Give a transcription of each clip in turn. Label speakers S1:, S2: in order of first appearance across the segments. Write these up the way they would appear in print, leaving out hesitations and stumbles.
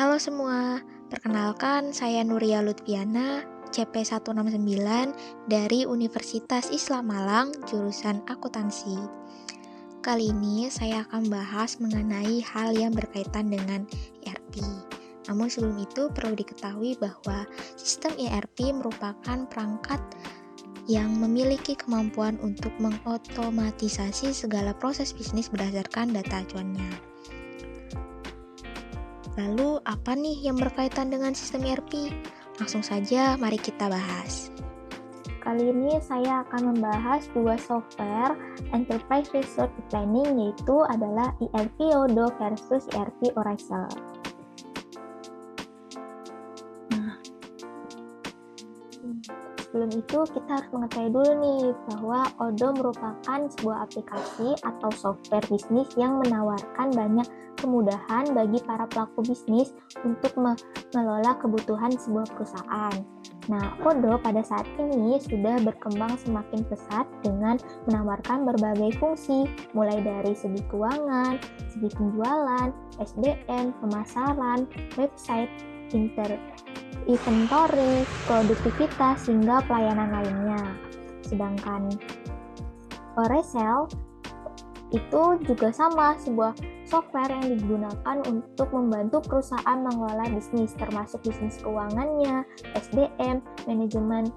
S1: Halo semua, perkenalkan saya Nuria Lutfiana, CP169 dari Universitas Islam Malang, jurusan akuntansi. Kali ini saya akan bahas mengenai hal yang berkaitan dengan ERP. Namun sebelum itu perlu diketahui bahwa sistem ERP merupakan perangkat yang memiliki kemampuan untuk mengotomatisasi segala proses bisnis berdasarkan data acuannya. Lalu, apa nih yang berkaitan dengan sistem ERP? Langsung saja, mari kita bahas.
S2: Kali ini saya akan membahas dua software Enterprise Resource Planning, yaitu adalah ERP Odoo versus ERP Oracle. Sebelum itu kita harus mengetahui dulu nih bahwa Odoo merupakan sebuah aplikasi atau software bisnis yang menawarkan banyak kemudahan bagi para pelaku bisnis untuk mengelola kebutuhan sebuah perusahaan. Nah, Odoo pada saat ini sudah berkembang semakin pesat dengan menawarkan berbagai fungsi, mulai dari segi keuangan, segi penjualan, SDM, pemasaran, website, inventory, produktivitas, hingga pelayanan lainnya. Sedangkan Oracle itu juga sama, sebuah software yang digunakan untuk membantu perusahaan mengelola bisnis, termasuk bisnis keuangannya, SDM, manajemen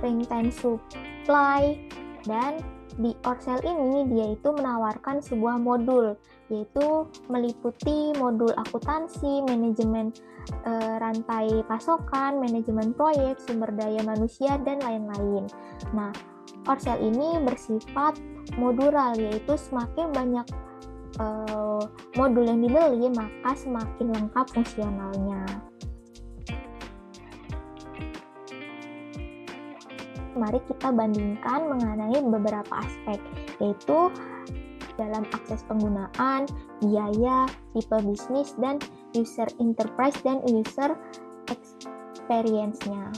S2: range supply, dan di Oracle ini dia itu menawarkan sebuah modul, yaitu meliputi modul akuntansi, manajemen rantai pasokan, manajemen proyek, sumber daya manusia, dan lain-lain. Nah, Oracle ini bersifat modular, yaitu semakin banyak modul yang dibeli, maka semakin lengkap fungsionalnya. Mari kita bandingkan mengenai beberapa aspek, yaitu dalam akses penggunaan, biaya, tipe bisnis, dan user interface dan user experience-nya.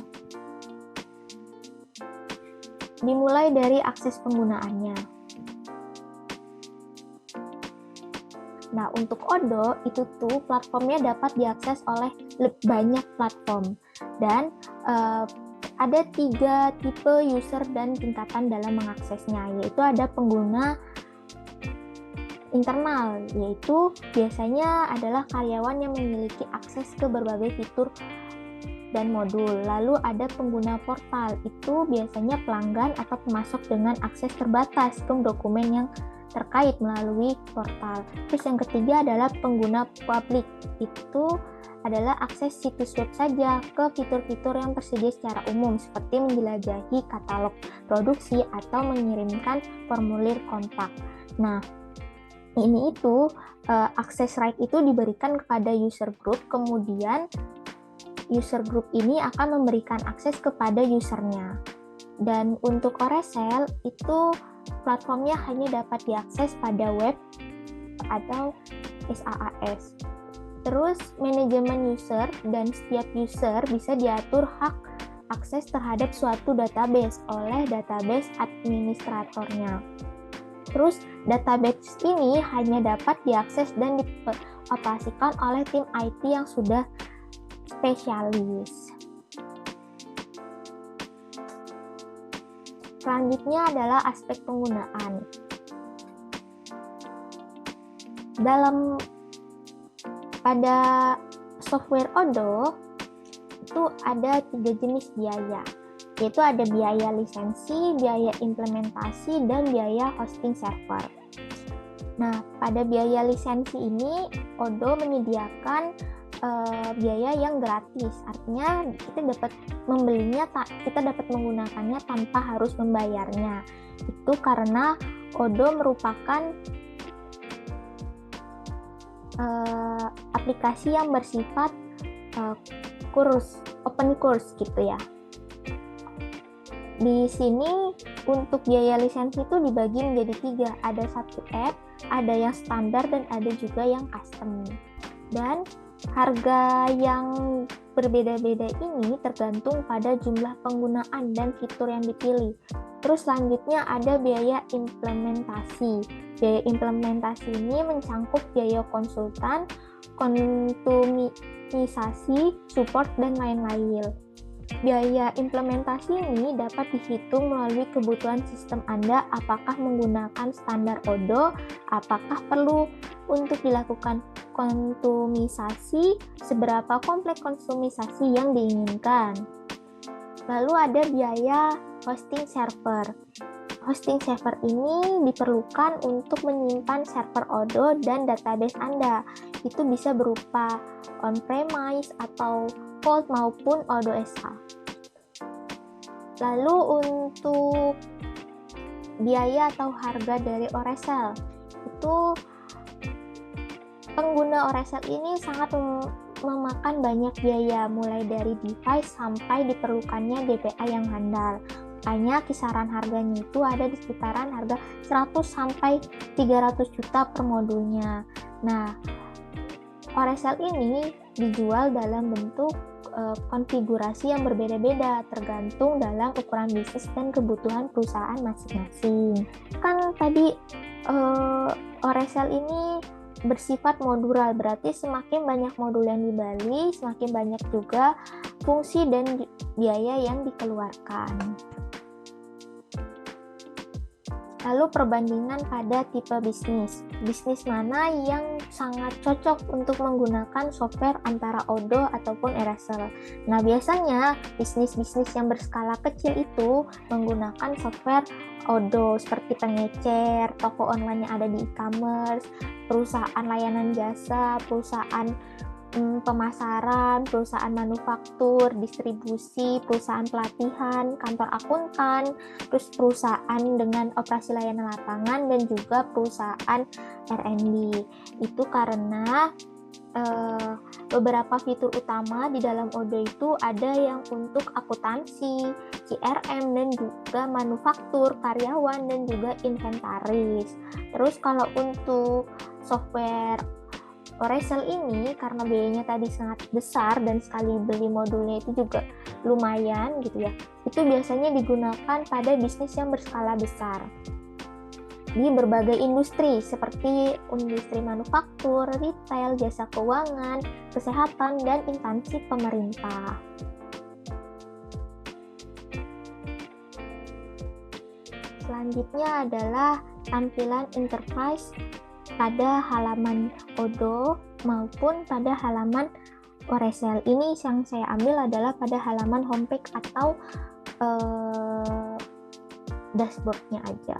S2: Dimulai dari akses penggunaannya. Nah, untuk Odoo itu tuh platformnya dapat diakses oleh banyak platform, dan ada 3 tipe user dan tingkatan dalam mengaksesnya, yaitu ada pengguna internal, yaitu biasanya adalah karyawan yang memiliki akses ke berbagai fitur dan modul. Lalu ada pengguna portal, itu biasanya pelanggan atau pemasok dengan akses terbatas ke dokumen yang terkait melalui portal. Terus yang ketiga adalah pengguna publik, itu adalah akses situs web saja ke fitur-fitur yang tersedia secara umum, seperti menjelajahi katalog produksi atau mengirimkan formulir kontak. Nah, ini itu akses right itu diberikan kepada user group, kemudian user group ini akan memberikan akses kepada usernya. Dan untuk Oracle itu platformnya hanya dapat diakses pada web atau SaaS. Terus manajemen user, dan setiap user bisa diatur hak akses terhadap suatu database oleh database administratornya. Terus database ini hanya dapat diakses dan dioperasikan oleh tim IT yang sudah spesialis. Selanjutnya adalah aspek penggunaan. Pada software Odoo itu ada 3 jenis biaya, yaitu ada biaya lisensi, biaya implementasi, dan biaya hosting server. Nah, pada biaya lisensi ini Odoo menyediakan biaya yang gratis, artinya kita dapat membelinya, kita dapat menggunakannya tanpa harus membayarnya. Itu karena Odoo merupakan aplikasi yang bersifat open course gitu ya. Di sini untuk biaya lisensi itu dibagi menjadi 3, ada satu app, ada yang standar, dan ada juga yang custom. Dan harga yang berbeda-beda ini tergantung pada jumlah penggunaan dan fitur yang dipilih. Terus selanjutnya ada biaya implementasi. Biaya implementasi ini mencangkup biaya konsultan, konsumisasi, support, dan lain-lain. Biaya implementasi ini dapat dihitung melalui kebutuhan sistem Anda, apakah menggunakan standar ODO, apakah perlu untuk dilakukan konsumisasi, seberapa kompleks konsumisasi yang diinginkan. Lalu ada biaya hosting server. Hosting server ini diperlukan untuk menyimpan server ODO dan database Anda. Itu bisa berupa on-premise atau cloud maupun ODO-SH. Lalu untuk biaya atau harga dari Oracel, itu pengguna Oracel ini sangat memakan banyak biaya, mulai dari device sampai diperlukannya DPA yang handal. Makanya kisaran harganya itu ada di sekitaran harga 100 sampai 300 juta per modulnya. Nah, Oracel ini dijual dalam bentuk konfigurasi yang berbeda-beda tergantung dalam ukuran bisnis dan kebutuhan perusahaan masing-masing. Kan tadi Oracel ini bersifat modular, berarti semakin banyak modul yang dibeli, semakin banyak juga fungsi dan biaya yang dikeluarkan. Lalu perbandingan pada tipe bisnis. Bisnis mana yang sangat cocok untuk menggunakan software antara ODO ataupun Oracel. Nah, biasanya bisnis-bisnis yang berskala kecil itu menggunakan software ODO seperti pengecer, toko online yang ada di e-commerce, perusahaan layanan jasa, perusahaan pemasaran, perusahaan manufaktur, distribusi, perusahaan pelatihan, kantor akuntan, terus perusahaan dengan operasi layanan lapangan, dan juga perusahaan R&D. Itu karena beberapa fitur utama di dalam ODO itu ada yang untuk akuntansi, CRM, dan juga manufaktur, karyawan, dan juga inventaris. Terus kalau untuk software Oracel ini karena biayanya tadi sangat besar dan sekali beli modulnya itu juga lumayan gitu ya, itu biasanya digunakan pada bisnis yang berskala besar di berbagai industri seperti industri manufaktur, retail, jasa keuangan, kesehatan, dan instansi pemerintah. Selanjutnya adalah tampilan enterprise pada halaman ODO maupun pada halaman Oracel. Ini yang saya ambil adalah pada halaman homepage atau dashboardnya aja.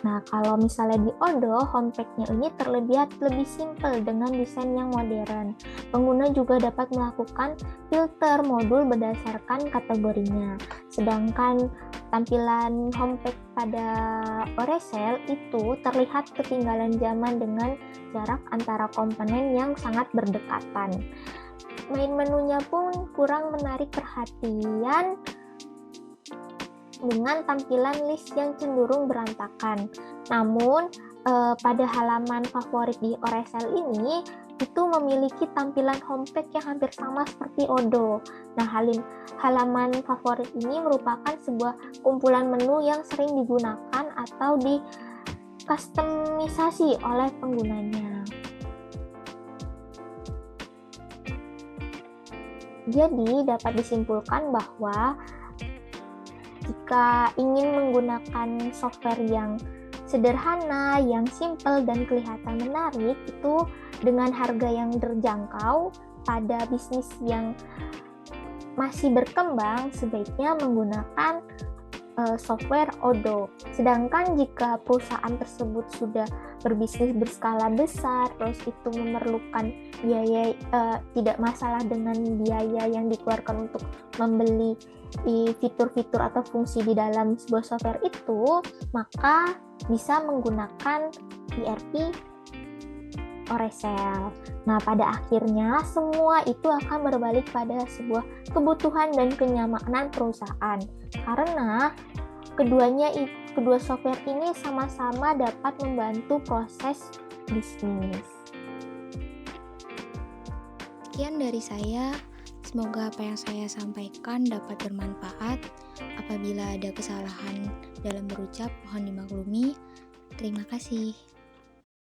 S2: Nah, kalau misalnya di ODO, homepage-nya ini terlihat lebih simpel dengan desain yang modern. Pengguna juga dapat melakukan filter modul berdasarkan kategorinya. Sedangkan tampilan homepage pada Oracel itu terlihat ketinggalan zaman dengan jarak antara komponen yang sangat berdekatan. Main menunya pun kurang menarik perhatian dengan tampilan list yang cenderung berantakan. Namun, pada halaman favorit di Oracel ini, itu memiliki tampilan homepage yang hampir sama seperti ODO. Nah, halaman favorit ini merupakan sebuah kumpulan menu yang sering digunakan atau dikustomisasi oleh penggunanya. Jadi, dapat disimpulkan bahwa jika ingin menggunakan software yang sederhana, yang simple, dan kelihatan menarik, itu dengan harga yang terjangkau pada bisnis yang masih berkembang, sebaiknya menggunakan software ODO. Sedangkan jika perusahaan tersebut sudah berbisnis berskala besar, terus itu memerlukan biaya, tidak masalah dengan biaya yang dikeluarkan untuk membeli fitur-fitur atau fungsi di dalam sebuah software itu, maka bisa menggunakan ERP Oracel. Nah, pada akhirnya semua itu akan berbalik pada sebuah kebutuhan dan kenyamanan perusahaan. Karena kedua software ini sama-sama dapat membantu proses bisnis.
S1: Sekian dari saya. Semoga apa yang saya sampaikan dapat bermanfaat. Apabila ada kesalahan dalam berucap, mohon dimaklumi. Terima kasih.